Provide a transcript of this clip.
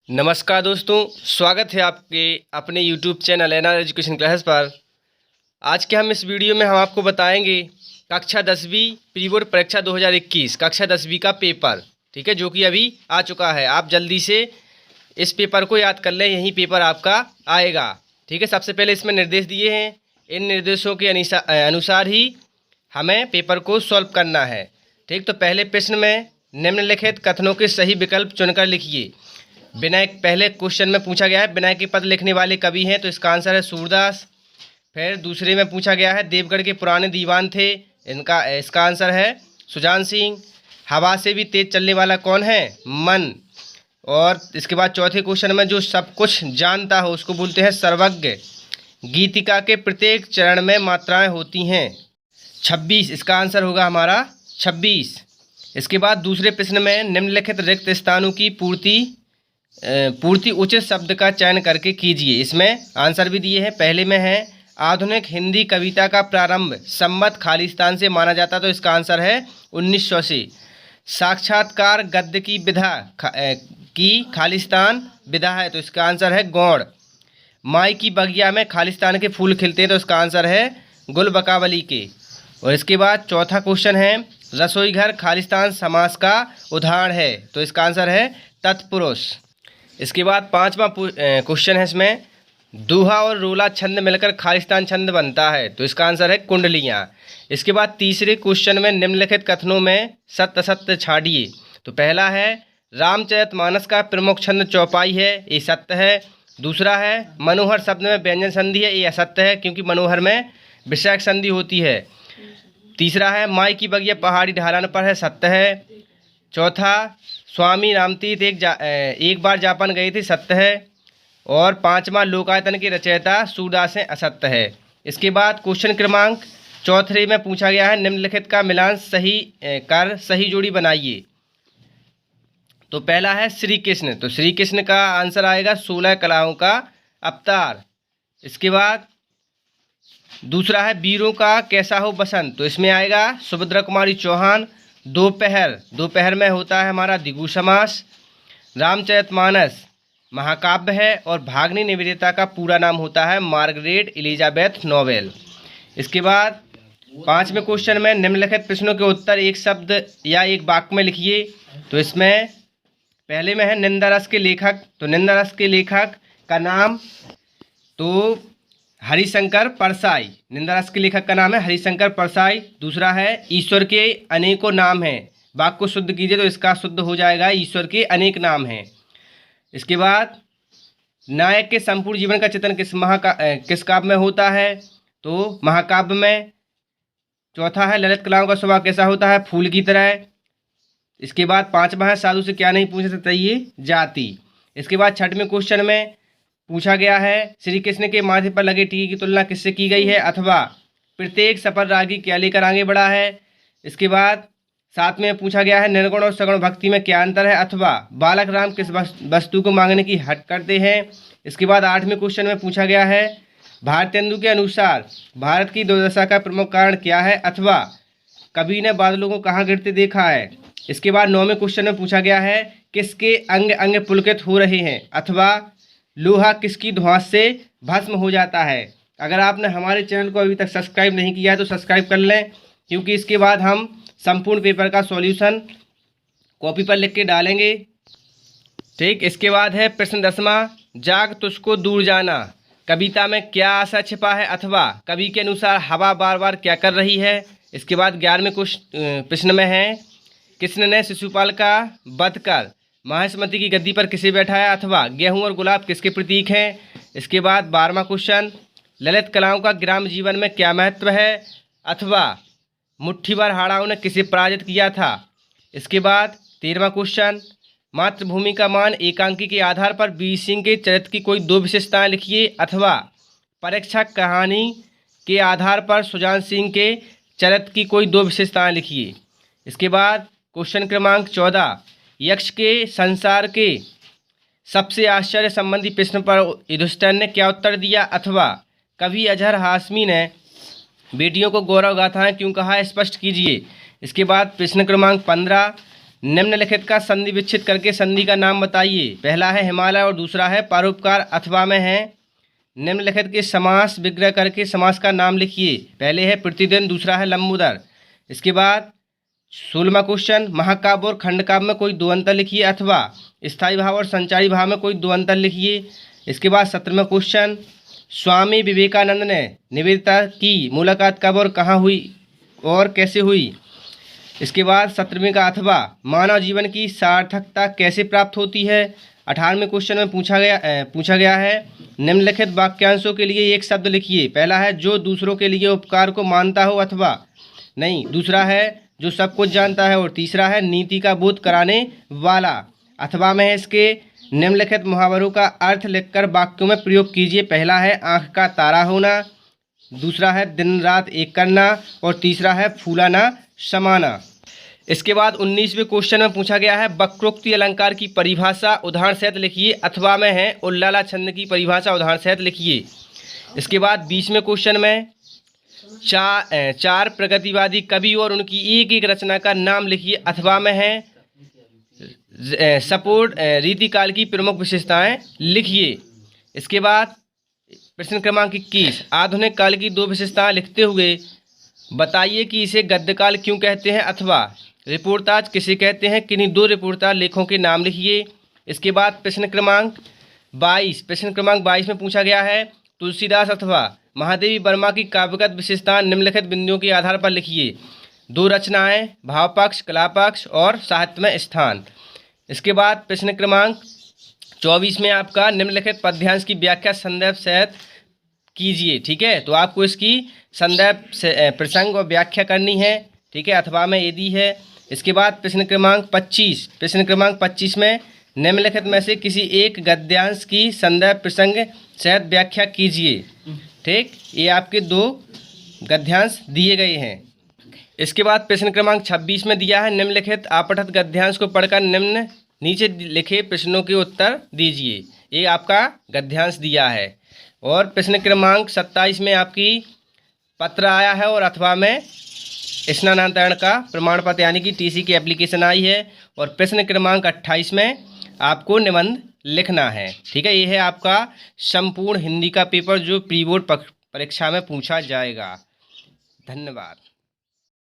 नमस्कार दोस्तों, स्वागत है आपके अपने YouTube channel NR education classes पर। आज के हम इस वीडियो में हम आपको बताएंगे कक्षा 10वीं प्री बोर्ड परीक्षा 2021 कक्षा 10वीं का पेपर, ठीक है, जो कि अभी आ चुका है। आप जल्दी से इस पेपर को याद कर लें, यही पेपर आपका आएगा, ठीक है। सबसे पहले इसमें निर्देश दिए हैं, इन निर्देशों के अनुसार ही हमें पेपर को सॉल्व करना है, ठीक। तो पहले प्रश्न में निम्नलिखित कथनों के सही विकल्प चुनकर लिखिए। विनायक, पहले क्वेश्चन में पूछा गया है विनायक के पद लिखने वाले कवि हैं, तो इसका आंसर है सूरदास। फिर दूसरे में पूछा गया है देवगढ़ के पुराने दीवान थे, इसका आंसर है सुजान सिंह। हवा से भी तेज चलने वाला कौन है? मन। और इसके बाद चौथे क्वेश्चन में जो सब कुछ जानता हो उसको बोलते हैं सर्वज्ञ। गीतिका के प्रत्येक चरण में मात्राएं होती हैं 26, इसका आंसर होगा हमारा 26। इसके बाद दूसरे प्रश्न में निम्नलिखित रिक्त स्थानों की पूर्ति उचित शब्द का चयन करके कीजिए। इसमें आंसर भी दिए हैं। पहले में है आधुनिक हिंदी कविता का प्रारंभ संवत खालिस्तान से माना जाता, तो इसका आंसर है 1900 से। साक्षात्कार गद्य की विधा की खालिस्तान विधा है, तो इसका आंसर है गौड़। माई की बगिया में खालिस्तान के फूल खिलते हैं, तो इसका आंसर है गुल बकावली के। और इसके बाद चौथा क्वेश्चन है रसोई घर खालिस्तान समास का उदाहरण है, तो इसका आंसर है तत्पुरुष। इसके बाद पांचवा क्वेश्चन है, इसमें दूहा और रोला छंद मिलकर खालिस्तान छंद बनता है, तो इसका आंसर है कुंडलियाँ। इसके बाद तीसरे क्वेश्चन में निम्नलिखित कथनों में सत्य असत्य छाड़िए। तो पहला है रामचरितमानस का प्रमुख छंद चौपाई है, ये सत्य है। दूसरा है मनोहर शब्द में व्यंजन संधि है, ये असत्य है क्योंकि मनोहर में विषयक संधि होती है। तीसरा है माई की बगिया पहाड़ी ढलान पर है, सत्य है। चौथा स्वामी रामतीर्थ एक बार जापान गए थे, सत्य है। और पांचवा लोकायतन के रचयिता सूरदास हैं, असत्य है। इसके बाद क्वेश्चन क्रमांक चौथे में पूछा गया है निम्नलिखित का मिलान सही कर सही जोड़ी बनाइए। तो पहला है श्री कृष्ण, तो श्री कृष्ण का आंसर आएगा 16 कलाओं का अवतार। इसके बाद दूसरा है वीरों का कैसा हो बसंत, तो इसमें आएगा सुभद्रा कुमारी चौहान। दोपहर में होता है हमारा द्विगु समास। रामचरितमानस महाकाव्य है और भागनी निवेदिता का पूरा नाम होता है मार्गरेट एलिजाबेथ नोवेल। इसके बाद पांचवें क्वेश्चन में निम्नलिखित प्रश्नों के उत्तर एक शब्द या एक वाक्य में लिखिए। तो इसमें पहले में है निंदा रस के लेखक, तो निंदा रस के लेखक का नाम तो हरिशंकर परसाई, निंदा रस के लेखक का नाम है हरिशंकर परसाई। दूसरा है ईश्वर के अनेकों नाम हैं, वाक्य को शुद्ध कीजिए, तो इसका शुद्ध हो जाएगा ईश्वर के अनेक नाम हैं। इसके बाद नायक के संपूर्ण जीवन का चित्रण किस काव्य में होता है, तो महाकाव्य में। चौथा है ललित कलाओं का स्वभाव कैसा होता है, फूल की तरह। इसके बाद पांचवा है साधु से क्या नहीं पूछ सकते, ये जाति। इसके बाद छठवें क्वेश्चन में पूछा गया है श्री कृष्ण के माथे पर लगे टीके की तुलना किससे की गई है, अथवा प्रत्येक सफल रागी क्या लेकर आगे बढ़ा है। इसके बाद साथ में पूछा गया है निर्गुण और सगुण भक्ति में क्या अंतर है, अथवा बालक राम किस वस्तु को मांगने की हट करते हैं। इसके बाद आठवें क्वेश्चन में पूछा गया है भारतेंदु के अनुसार भारत की दुर्दशा का प्रमुख कारण क्या है, अथवा कवि ने बादलों को कहाँ गिरते देखा है। इसके बाद नौवें क्वेश्चन में पूछा गया है किसके अंग अंग पुलकित हो रहे हैं, अथवा लोहा किसकी धुआं से भस्म हो जाता है। अगर आपने हमारे चैनल को अभी तक सब्सक्राइब नहीं किया है तो सब्सक्राइब कर लें, क्योंकि इसके बाद हम संपूर्ण पेपर का सॉल्यूशन कॉपी पर लिख के डालेंगे, ठीक। इसके बाद है प्रश्न 10वां जाग तुझको दूर जाना, कविता में क्या आशा छिपा है, अथवा कवि के अनुसार हवा बार बार क्या कर रही है। इसके बाद 11वें प्रश्न में है कृष्ण ने शिशुपाल का वध कर माहिष्मति की गद्दी पर किसे बैठाया, अथवा गेहूं और गुलाब किसके प्रतीक हैं। इसके बाद 12वां क्वेश्चन ललित कलाओं का ग्राम जीवन में क्या महत्व है, अथवा मुट्ठी भर हाड़ाओं ने किसे पराजित किया था। इसके बाद 13वां क्वेश्चन मातृभूमि का मान एकांकी के आधार पर वीर सिंह के चरित्र की कोई दो विशेषताएं लिखिए, अथवा परीक्षा कहानी के आधार पर सुजान सिंह के चरित्र की कोई दो विशेषताएं लिखिए। इसके बाद क्वेश्चन क्रमांक 14 यक्ष के संसार के सबसे आश्चर्य संबंधी प्रश्न पर युधिष्ठिर ने क्या उत्तर दिया, अथवा कवि अजहर हाशमी ने बेटियों को गौरव गाथाएं क्यों कहा, स्पष्ट कीजिए। इसके बाद प्रश्न क्रमांक 15 निम्नलिखित का संधि विच्छेद करके संधि का नाम बताइए। पहला है हिमालय और दूसरा है परोपकार अथवा में है। निम्नलिखित के समास विग्रह करके समास का नाम लिखिए। पहले है प्रतिदिन, दूसरा है लंबोदर। इसके बाद 16वां क्वेश्चन, महाकाव्य और खंडकाव्य में कोई दो अंतर लिखिए अथवा स्थायी भाव और संचारी भाव में कोई दो अंतर लिखिए। इसके बाद 17वां क्वेश्चन, स्वामी विवेकानंद ने निवेदिता की मुलाकात कब और कहाँ हुई और कैसे हुई। इसके बाद 17वें का अथवा मानव जीवन की सार्थकता कैसे प्राप्त होती है। 18वें क्वेश्चन में पूछा गया है निम्नलिखित वाक्यांशों के लिए एक शब्द लिखिए। पहला है जो दूसरों के लिए उपकार को मानता हो अथवा नहीं, दूसरा है जो सब कुछ जानता है और तीसरा है नीति का बोध कराने वाला। अथवा में है इसके निम्नलिखित मुहावरों का अर्थ लिखकर वाक्यों में प्रयोग कीजिए। पहला है आँख का तारा होना, दूसरा है दिन रात एक करना और तीसरा है फूलाना समाना। इसके बाद 19वें क्वेश्चन में पूछा गया है वक्रोक्ति अलंकार की परिभाषा उदाहरण सहित लिखिए। अथवा में है उल्लाला छंद की परिभाषा उदाहरण सहित लिखिए। इसके बाद 20वें क्वेश्चन में चार प्रगतिवादी कवि और उनकी एक एक रचना का नाम लिखिए। अथवा में है सपोर्ट रीतिकाल की प्रमुख विशेषताएं लिखिए। इसके बाद प्रश्न क्रमांक 21, आधुनिक काल की दो विशेषताएं लिखते हुए बताइए कि इसे गद्यकाल क्यों कहते हैं अथवा रिपोर्टाज किसे कहते हैं। किन्हीं दो रिपोर्टाज लेखों के नाम लिखिए। इसके बाद प्रश्न क्रमांक 22 में पूछा गया है तुलसीदास अथवा महादेवी वर्मा की काव्यगत विशेषताएं निम्नलिखित बिंदुओं के आधार पर लिखिए। दो रचनाएं, भाव पक्ष, कला पक्ष और साहित्य में स्थान। इसके बाद प्रश्न क्रमांक 24 में आपका निम्नलिखित पद्यांश की व्याख्या संदर्भ सहित कीजिए। ठीक है, तो आपको इसकी संदर्भ से प्रसंग और व्याख्या करनी है। ठीक है, अथवा में यदि है। इसके बाद प्रश्न क्रमांक 25 में निम्नलिखित में से किसी एक गद्यांश की संदर्भ प्रसंग सहित व्याख्या कीजिए। ठीक, ये आपके दो गद्यांश दिए गए हैं। इसके बाद प्रश्न क्रमांक 26 में दिया है निम्नलिखित आपठित गद्यांश को पढ़कर नीचे लिखे प्रश्नों के उत्तर दीजिए। ये आपका गद्यांश दिया है। और प्रश्न क्रमांक 27 में आपकी पत्र आया है और अथवा में स्नानांतरण का प्रमाण पत्र यानी कि टीसी की एप्लीकेशन आई है। और प्रश्न क्रमांक 28 में आपको निबंध लिखना है। ठीक है, ये है आपका संपूर्ण हिंदी का पेपर जो प्री बोर्ड परीक्षा में पूछा जाएगा। धन्यवाद।